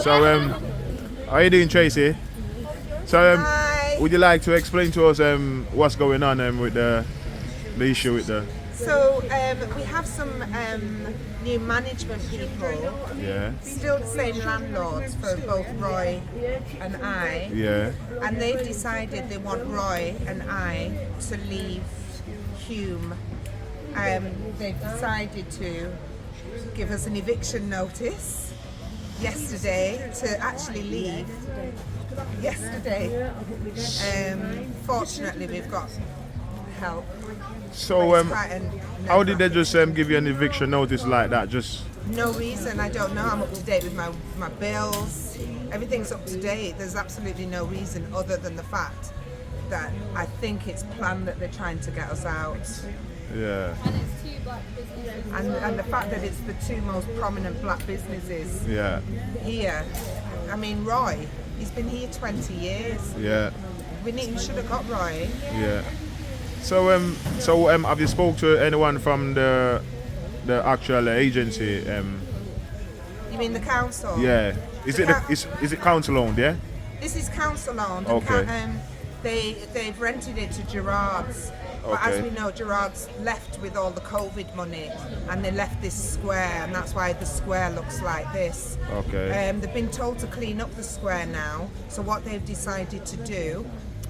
So, how are you doing, Tracy? So, Hi. would you like to explain to us what's going on with the issue with the? So we have some new management people, Yeah. still the same landlords for both Roy and I, Yeah. and they've decided they want Roy and I to leave Hume. They've decided to give us an eviction notice yesterday to actually leave yesterday. Fortunately, we've got help. So, It's quite a how did they nerve-wracking. just give you an eviction notice like that? Just No reason, I don't know. I'm up to date with my bills. Everything's up to date. There's absolutely no reason other than the fact that I think it's planned that they're trying to get us out. yeah, And it's two black businesses. And the fact that it's the two most prominent black businesses yeah, here. I mean, Roy, he's been here 20 years. yeah, We should have got Roy. yeah. So, have you spoke to anyone from the actual agency? You mean the council? Yeah. Is it council owned? Yeah. This is council owned. Okay. They've rented it to Gerard's. But as Okay. we know, Gerard's left with all the COVID money, and they left this square, and that's why the square looks like this. Okay. They've been told to clean up the square now. So what they've decided to do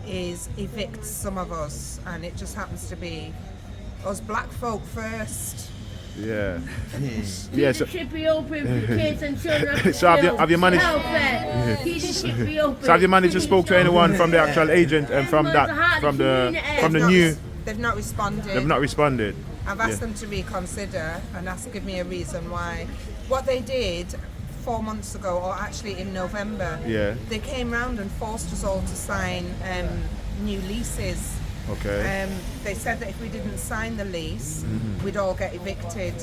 is evict some of us, and it just happens to be us black folk first. Yeah. Yeah. So, Should be open for kids and children. So have you managed- Should be open. so have you managed to spoke to anyone from the actual agent and from the new? They've not responded. They've not responded. I've asked Yeah. them to reconsider and give me a reason why. What they did 4 months ago, or actually in November, Yeah. they came round and forced us all to sign new leases. Okay. They said that if we didn't sign the lease, Mm-hmm. we'd all get evicted.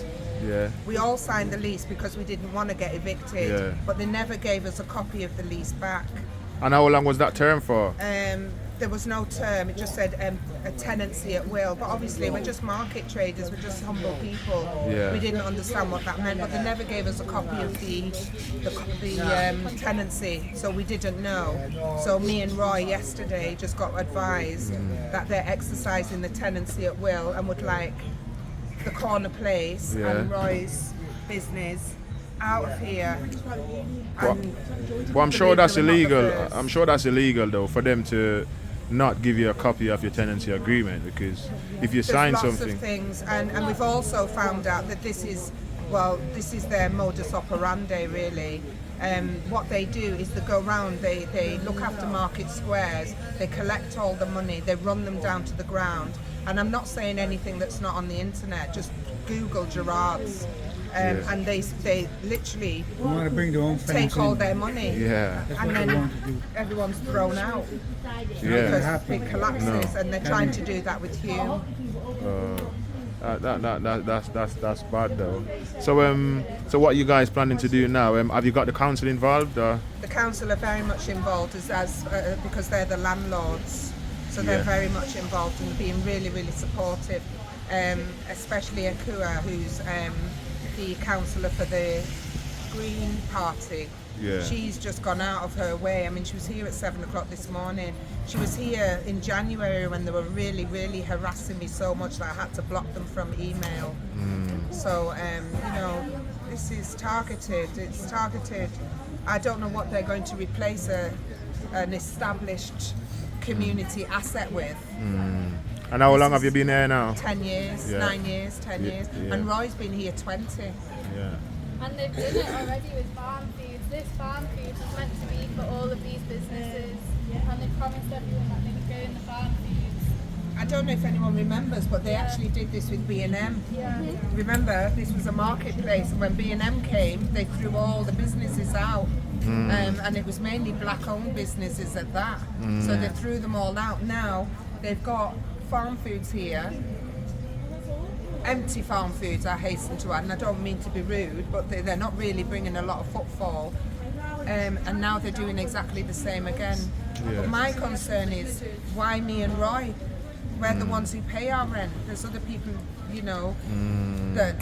Yeah. We all signed the lease because we didn't want to get evicted, Yeah. but they never gave us a copy of the lease back. And how long was that term for? There was no term, it just said a tenancy at will, but obviously we're just market traders, we're just humble people. Yeah. We didn't understand what that meant, but they never gave us a copy of the tenancy, so we didn't know. So me and Roy yesterday just got advised that they're exercising the tenancy at will and would like the corner place Yeah. and Roy's business out of here. Well, And Well, I'm sure that's believe them or not the illegal. first. I'm sure that's illegal though for them to not give you a copy of your tenancy agreement, because if you There's sign lots something, of things, and we've also found out that this is their modus operandi really. What they do is they go round, they look after market squares, they collect all the money, they run them down to the ground. And I'm not saying anything that's not on the internet, just Google Gerard's. Yes. And they literally They want to bring their own fence take all in. their money. yeah, That's And what they then want to do. everyone's thrown out yeah. because it collapses, and they're trying to do that with Hume. That's bad though. So what are you guys planning to do now? Have you got the council involved? Or? The council are very much involved because they're the landlords, so they're Yeah. very much involved and being really, really supportive. Especially Akua, who's the councillor for the Green Party. Yeah. She's just gone out of her way. I mean, she was here at 7 o'clock this morning. She was here in January when they were really, really harassing me so much that I had to block them from email. So, this is targeted. It's targeted. I don't know what they're going to replace an established community asset with. And how long have you been there now? 10 years, Yeah. 9 years, 10 Yeah, years. yeah. And Roy's been here 20. Yeah. And they've done it already with farm foods. This farm foods was meant to be for all of these businesses. And they promised everyone that they would go in the farm foods. I don't know if anyone remembers, but they actually did this with B&M. Remember, this was a marketplace, and when B&M came, they threw all the businesses out. And it was mainly black-owned businesses at that. So they threw them all out. Now, they've got farm foods here. Empty farm foods, I hasten to add, and I don't mean to be rude, but they're not really bringing a lot of footfall. And now they're doing exactly the same again. Yeah. But my concern is, why me and Roy? We're the ones who pay our rent. There's other people, that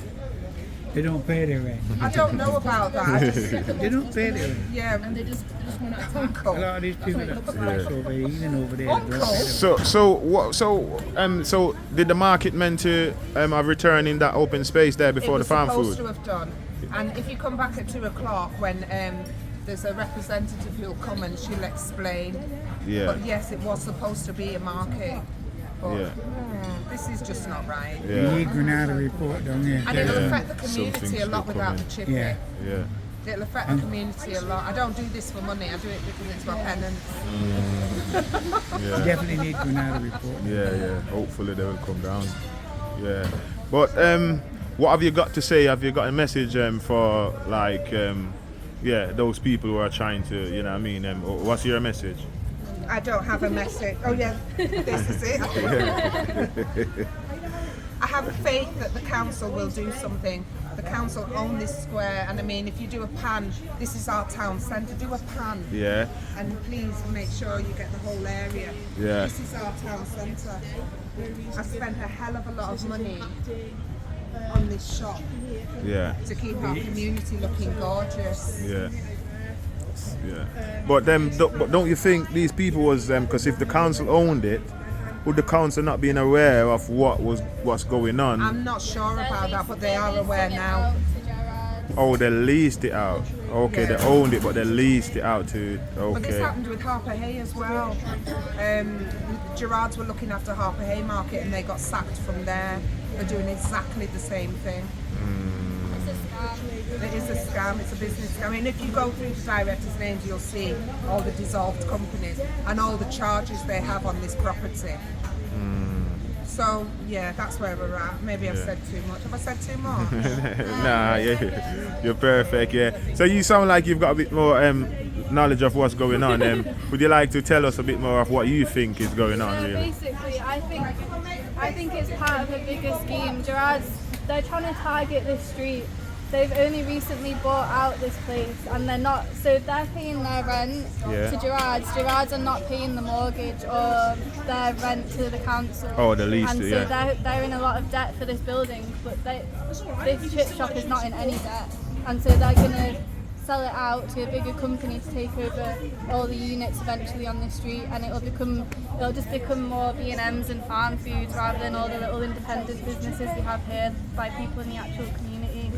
They don't pay their rent. I don't know about that. I just, They don't pay their rent. yeah, And they just want to attack. A lot of these people that Plaice over here, even over there, they don't pay Uncle? their rent. So did the market meant to have returned in that open space there before it the was farm supposed food? to have done. And if you come back at 2 o'clock when there's a representative who'll come and she'll explain. Yeah. But yes, it was supposed to be a market. But Yeah. this is just not right. You Yeah. need Grenada report down there. And it'll Yeah. affect the community Something's a lot still without the coming. chipping. Yeah. Yeah. It'll affect the community a lot. I don't do this for money. I do it because it's my penance. You definitely need Grenada report. Yeah. Hopefully they will come down. Yeah. But what have you got to say? Have you got a message for like those people who are trying to, you know what I mean? What's your message? I don't have a message. Oh yeah, this is it. I have faith that the council will do something. The council own this square, and I mean, if you do a pan, this is our town centre. Do a pan, Yeah. and please make sure you get the whole area. Yeah. This is our town centre. I spent a hell of a lot of money on this shop Yeah. to keep our community looking gorgeous. Yeah. But don't you think these people was because if the council owned it, would the council not being aware of what's going on? I'm not sure about that, but they are aware now. Oh, they leased it out. Okay, Yeah. they owned it, but they leased it out to. But this Okay. happened with Harper Hay as well. Gerards were looking after Harper Hay Market and they got sacked from there. They're doing exactly the same thing. It is a scam, it's a business scam. I mean, if you go through the directors' names, you'll see all the dissolved companies and all the charges they have on this property. So, yeah, that's where we're at. Maybe I've said too much. Have I said too much? Nah, yeah, you're perfect. Yeah. So you sound like you've got a bit more knowledge of what's going on. Would you like to tell us a bit more of what you think is going on, So really? basically, I think it's part of a bigger scheme. Gerard's, they're trying to target this street. They've only recently bought out this place, and they're not. So they're paying their rent Yeah. to Gerard's. Gerard's are not paying the mortgage or their rent to the council. Oh, the lease, And so yeah. they're in a lot of debt for this building, but this chip shop is not in any debt, and so they're gonna sell it out to a bigger company to take over all the units eventually on the street, and it'll just become more B&Ms and farm foods rather than all the little independent businesses we have here by people in the actual community.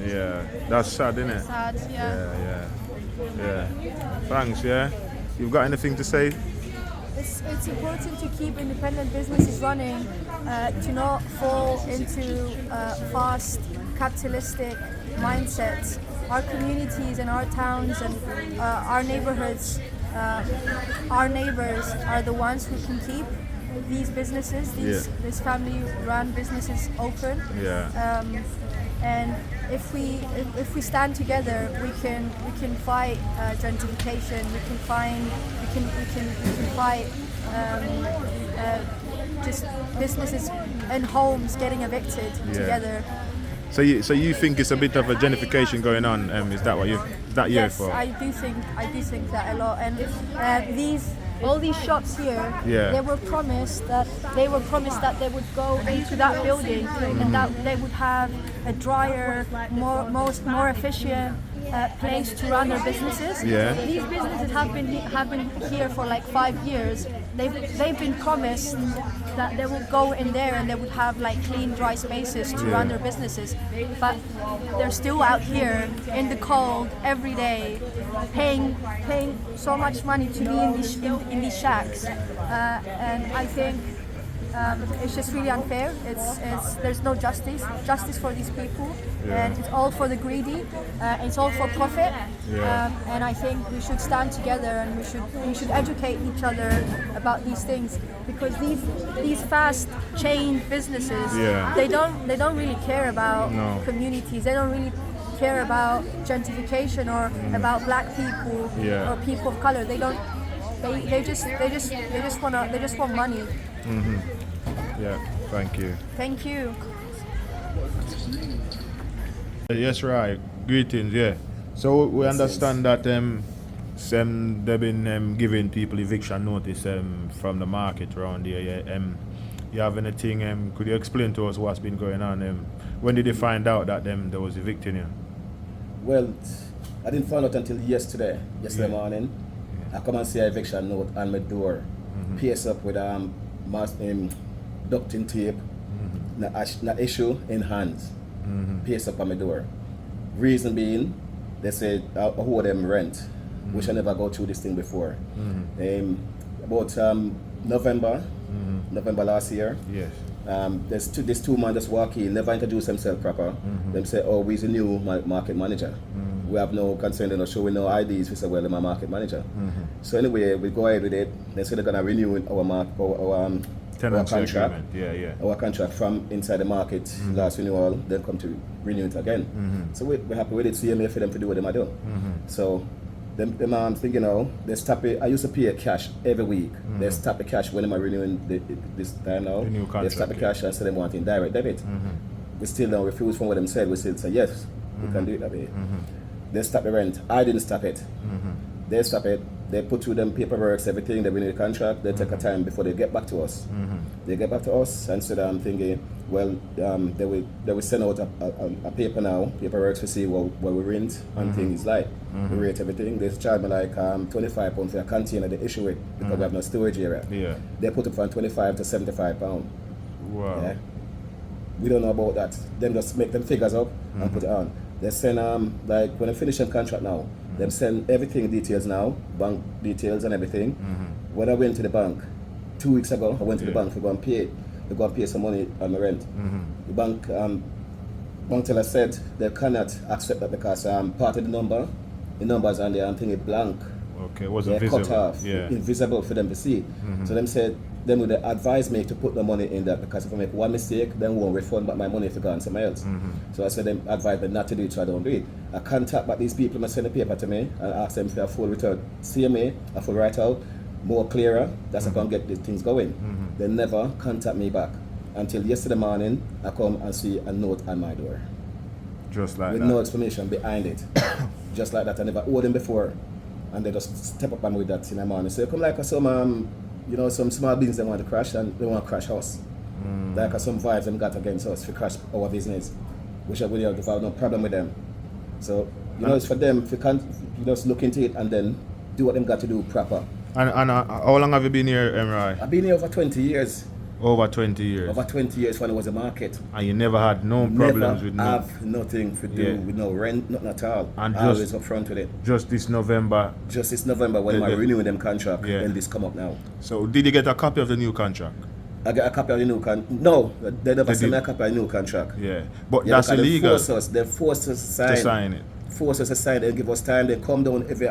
Yeah, that's sad, isn't it? Sad, yeah. Yeah. Thanks, yeah. You've got anything to say? It's important to keep independent businesses running, to not fall into fast capitalistic mindsets. Our communities and our towns and our neighborhoods, our neighbors are the ones who can keep these businesses, these family-run businesses open. Yeah. And if we stand together, we can fight gentrification. We can fight just businesses and homes getting evicted together. So you think it's a bit of a gentrification going on? Is that what Yes, for? I do think that a lot. And all these shops here, they were promised that they would go into that building and that they would have a drier, more efficient place to run their businesses. Yeah. These businesses have been here for like 5 years. They've been promised that they would go in there and they would have like clean, dry spaces to run their businesses. But they're still out here in the cold every day, paying so much money to be in these shacks. And I think it's just really unfair. There's no justice for these people, and it's all for the greedy. It's all for profit. And I think we should stand together and we should educate each other about these things, because these fast chain businesses, they don't really care about communities. They don't really care about gentrification or about black people or people of color. They don't. They just want money. Yeah. Thank you. Thank you. Yes, right. Greetings. Yeah. So we understand that they've been giving people eviction notice from the market around here. Yeah. You have anything? Could you explain to us what's been going on? when did you find out that they was evicting you? Well, I didn't find out until yesterday morning. I come and see an eviction note on my door, pierced up with ducting tape, not issue in hands, pierced up on my door. Reason being, they said I owe them rent, which I never go through this thing before. About November last year. Yes. There's two men just walk in, never introduce themselves proper. Them say, oh, we're the new market manager. We have no concern, they're not showing no IDs. We say, well, I'm a market manager. So anyway, we go ahead with it. They say they're gonna renew our Tenancy contract. agreement. Yeah. Our contract from inside the market last renewal, then come to renew it again. So we're happy with it. CMA for them to do what they might do. So them I'm thinking, they stop it. I used to pay cash every week. They stop the cash when I'm renewing this time now. The new They contract, stop the cash and say they want in direct debit. We still don't refuse from what them said. We still say yes, we can do it that way. They stop the rent. I didn't stop it. They stop it. They put through them paperwork, everything. They renew the contract. They take a time before they get back to us. They get back to us and so I'm thinking, well, they will send out a paper now, paperwork to see what we rent and things like. We rate everything. They charge me like £25 for a container they issue it because we have no storage area. Yeah. They put it from £25 to £75. Wow. Yeah. We don't know about that. Them just make them figures up and put it on. They send like when they finish them contract now, them send everything details now, bank details and everything. When I went to the bank 2 weeks ago, I went to the bank to go and pay. To go and pay some money on my rent. The bank teller said they cannot accept that because part of the numbers and the thing is blank. Okay, it wasn't They're visible. cut off, invisible for them to see. So them said, them would advise me to put the money in that because if I make one mistake, then we won't refund back my money if it goes somewhere else. So I said them advise me not to do it, so I don't do it. I contact back these people and send a paper to me and ask them for a full return. CMA, a full write out, more clearer, that's how I can get the things going. They never contact me back. Until yesterday morning, I come and see a note on my door. Just like with that. no explanation behind it. Just like that, I never owed them before. And they just step up on me with that in the morning. So come like some some small business they want to crash and they want to crash us. Like some vibes them got against us to crash our business. Which I really have no problem with them. So it's for them if you can't just look into it and then do what them got to do proper. And how long have you been here, Emrai? I've been here over 20 years. Over 20 years. Over 20 years when it was a market. And you never had no problems with no... Never have nothing to do with no rent, nothing at all. And always up front with it. Just this November? Just this November when I'm renewing them contract, then this come up now. So did you get a copy of the new contract? I got a copy of the new contract. No, they never sent me a copy of the new contract. Yeah, but that's illegal. They force us to sign it. Force us to sign it and give us time. They come down every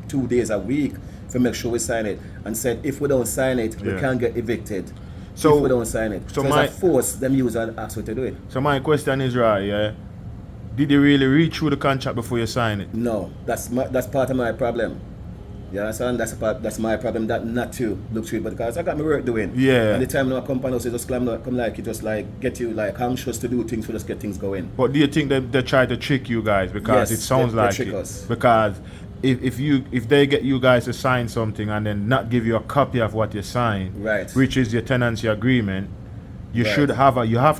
2 days a week to make sure we sign it. And said if we don't sign it, we can't get evicted. So if we don't sign it. So it's a force them use and ask you to do it. So my question is right, did you really read through the contract before you sign it? No, that's part of my problem. You understand? That's my problem, that not to look through it, but because I got my work doing. Yeah. And the time now company also just come like it just like get you like anxious to do things to just get things going. But do you think they try to trick you guys? Because it sounds like trick us. Because if they get you guys to sign something and then not give you a copy of what you signed, which is your tenancy agreement, you have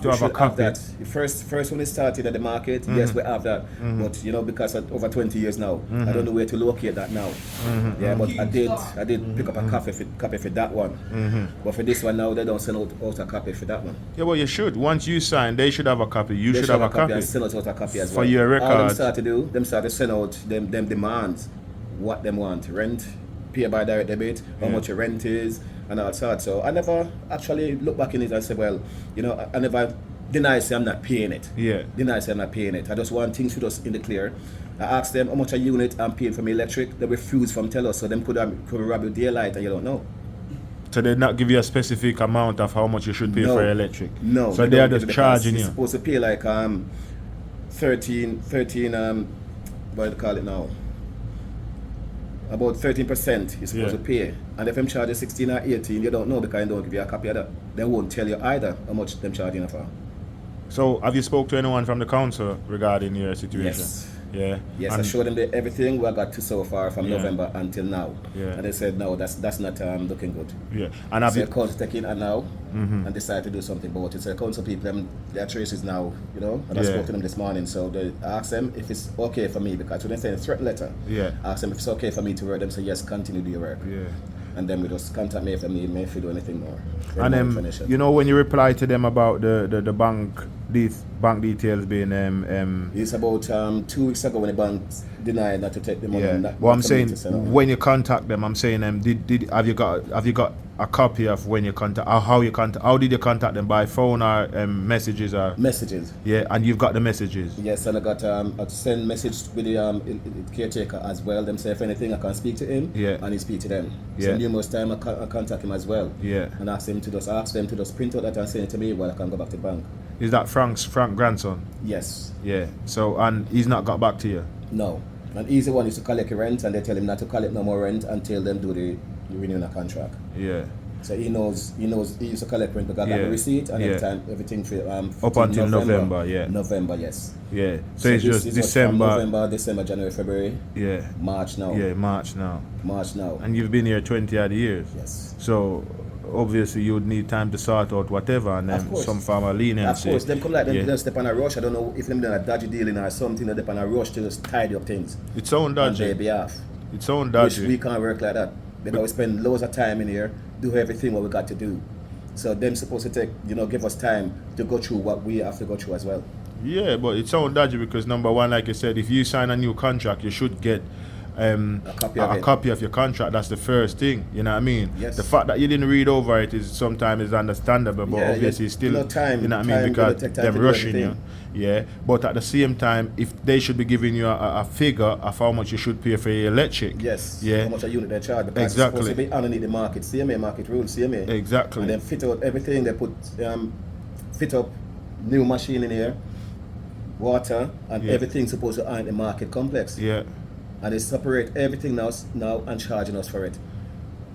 to have a copy. Have that. First when it started at the market, yes, we have that. But because of over 20 years now, I don't know where to locate that now. Yeah, but I did pick up a copy for that one. But for this one now, they don't send out a copy for that one. Yeah, well, you should. Once you sign, they should have a copy. You should have a copy. And send out a copy as well. For your records. All them start to do, them start to send out them demands, what them want, rent, pay by direct debit, how much your rent is, and all sorts. So I never actually look back in it and say, well, I never deny say I'm not paying it. Yeah. Deny say I'm not paying it. I just want things to us in the clear. I ask them how much a unit I'm paying for my electric. They refuse from tell us, so them could rob your daylight and you don't know. So they not give you a specific amount of how much you should pay for your electric? No. So they are just charging you? You're supposed to pay like 13 what do you call it now? About 13% you're supposed to pay. And if I'm charging 16 or 18, you don't know because I don't give you a copy of that. They won't tell you either how much them charging for. So have you spoke to anyone from the council regarding your situation? Yeah. Yes, I And- showed them everything we got to so far from Yeah. November until now. Yeah. And they said, no, that's not looking good. Yeah. And have So you, council take it and now and decide to do something about it. So council people, their traces now, you know, and I Yeah. spoke to them this morning. So they asked them if it's okay for me, because when they send a threat letter, Yeah. ask them if it's okay for me to work. Them say yes, continue to do your work. Yeah. And then we just contact me if they need me if you do anything more. And more then, information. you know, when you reply to them about the bank, these bank details being It's about 2 weeks ago when the bank denied not to take the money. yeah. Not, Well, I'm not for me saying to send out. when you contact them, I'm saying have you got a copy of when you contact, or how did you contact them, by phone or messages or Messages. yeah, and you've got the messages. Yes, and I got a send message with the caretaker as well. Them say if anything I can speak to him, Yeah. and he speak to them. Yeah. So numerous time I contact him as well. Yeah. And ask them to just print out that and send it to me while I can go back to the bank. Is that Frank's grandson? Yes. Yeah. So, and he's not got back to you. No. An easy one is to collect rent, and they tell him not to collect no more rent until them do the renewing a contract. Yeah. So he knows he used to collect rent because I got Yeah. the receipt and Yeah. everything for Up until November, yeah. November, yes. Yeah. So it's this just is from December. November, December, January, February, Yeah. March now. Yeah. March now. March now. And you've been here 20 odd years. Yes. So obviously you would need time to sort out whatever, and Of then course. some form of leniency. Of course, them come like them Yeah. just step on a rush. I don't know if them done a dodgy dealing or something, or they on a rush to just tidy up things It's own on their dodgy. behalf. It's own Which dodgy. we can't work like that. Because we spend loads of time in here, do everything what we got to do. So them supposed to take, give us time to go through what we have to go through as well. Yeah, but it's so dodgy because number one, like I said, if you sign a new contract, you should get a copy of your contract. That's the first thing. You know what I mean? Yes. The fact that you didn't read over it is sometimes is understandable, but Yeah, obviously yes, still, no time- you know what I mean? time, Because take time them to do rushing you. everything. Yeah, but at the same time, if they should be giving you a figure of how much you should pay for your electric. Yes. Yeah. How much a unit they charge because Exactly. it's supposed to be underneath the market, CMA market rules, CMA. Exactly. And then fit out everything. They put fit up new machine in here, water, and Yeah. everything's supposed to earn the market complex. Yeah. And they separate everything now and charging us for it.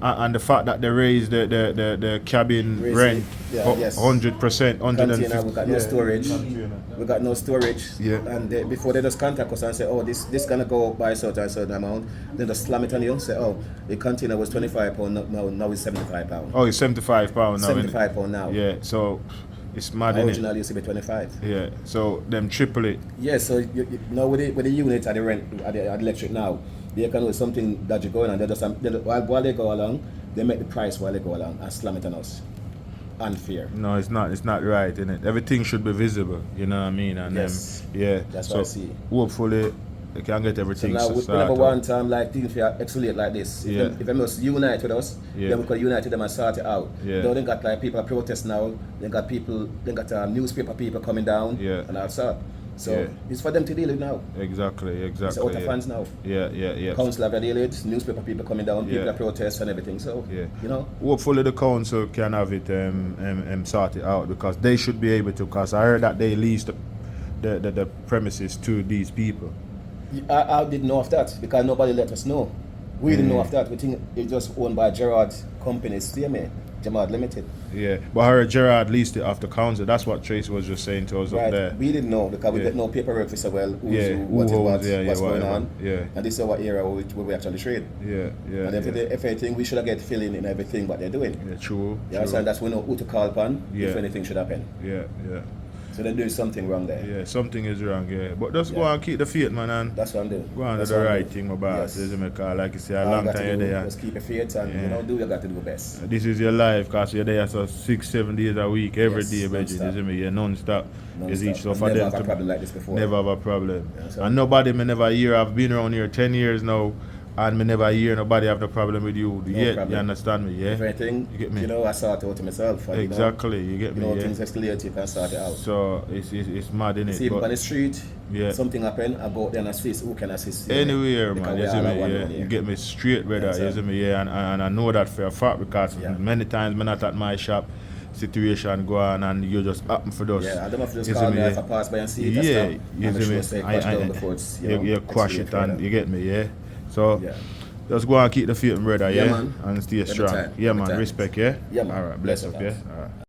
And the fact that they raised the cabin Raise rent it. Yeah, yes. 100%, Container, 150. we got no storage. We got no storage. Yeah. And before they just contact us and say, oh, this gonna go by a certain amount, then just slam it on you. Say, oh, the container was £25, now it's £75. Oh, it's £75 now. innit? £75 now. Yeah, so it's mad, innit? Originally used to be 25. Yeah, so them triple it. Yeah, so now with the unit at the rent at the electric now, they can do something that you're going on. They just while they go along, they make the price while they go along and slam it on us. Unfair. No, it's not right, innit? Everything should be visible, you know what I mean? And Yes. yeah, That's so what I see. hopefully they can get So everything now we sorted never out. want like things to escalate like this. Yeah. If they must unite with us, Yeah. then we could unite with them and sort it out. Yeah. Now they got like people protest now. They got newspaper people coming down. Yeah. And all sort. So Yeah. it's for them to deal with now. Exactly. It's out of Yeah. hands now. Yeah. Council have to deal with newspaper people coming down, people Yeah. are protest and everything. So Yeah. Hopefully the council can have it sorted out, because they should be able to, because I heard that they leased the premises to these people. I didn't know of that because nobody let us know. We didn't know of that. We think it's just owned by Gerard Companies, CMA, Jamad Limited. Yeah, but I heard Gerard leased it after council. That's what Trace was just saying to us up Right. there. We didn't know because we Yeah. get no paperwork for so well What's what's going on. Yeah, And this is our era where we actually trade. yeah. And if anything, we should have get feeling in everything what they're doing. Yeah, true. You understand? That's when we know who to call upon if Yeah. anything should happen. Yeah. So they're doing something wrong there. Yeah, something is wrong, yeah. But just go Yeah. and keep the faith, man, and That's what I'm doing. go on to That's the what I'm right doing. thing, my boss. Yes. Because like you say, a All long you got time to you're do there. is keep your faith and Yeah. do what you got to do best. This is your life, because you're there so 6-7 days a week, every Yes, day, non-stop. you see me? You're non-stop. Is each so I've for never them had a to problem like this before. never have a problem. Yeah, so- And nobody me never hear, I've been around here 10 years now, and me never hear nobody have no problem with you yet. problem. You understand me, yeah? If anything, You get me? I sort it out to myself. And, Exactly, you get me, yeah? things escalate, you can sort it out. So it's mad, innit? See, But on the street, Yeah. something happen, I go out there and assist. Who can assist? you? anywhere, Because man, we you see all me, are one yeah? one You here. get me straight, brother, Yes, you sir. see me, yeah? And I know that for a fact, because Yeah. many times me not at my shop, situation go on and you just happen for those. Yeah, I don't know if you just You see call me yeah? if I pass by and see it. Yeah, stop, you and see me? make sure I crash down before it's, you quash escalate it and further. you get me, yeah? So Yeah. just go and keep the faith, brother, Yeah, yeah? man. And stay Every strong. time, Yeah, every man, time. respect, yeah? Yeah, man. Alright, bless Bless up, up, yeah? guys. Alright.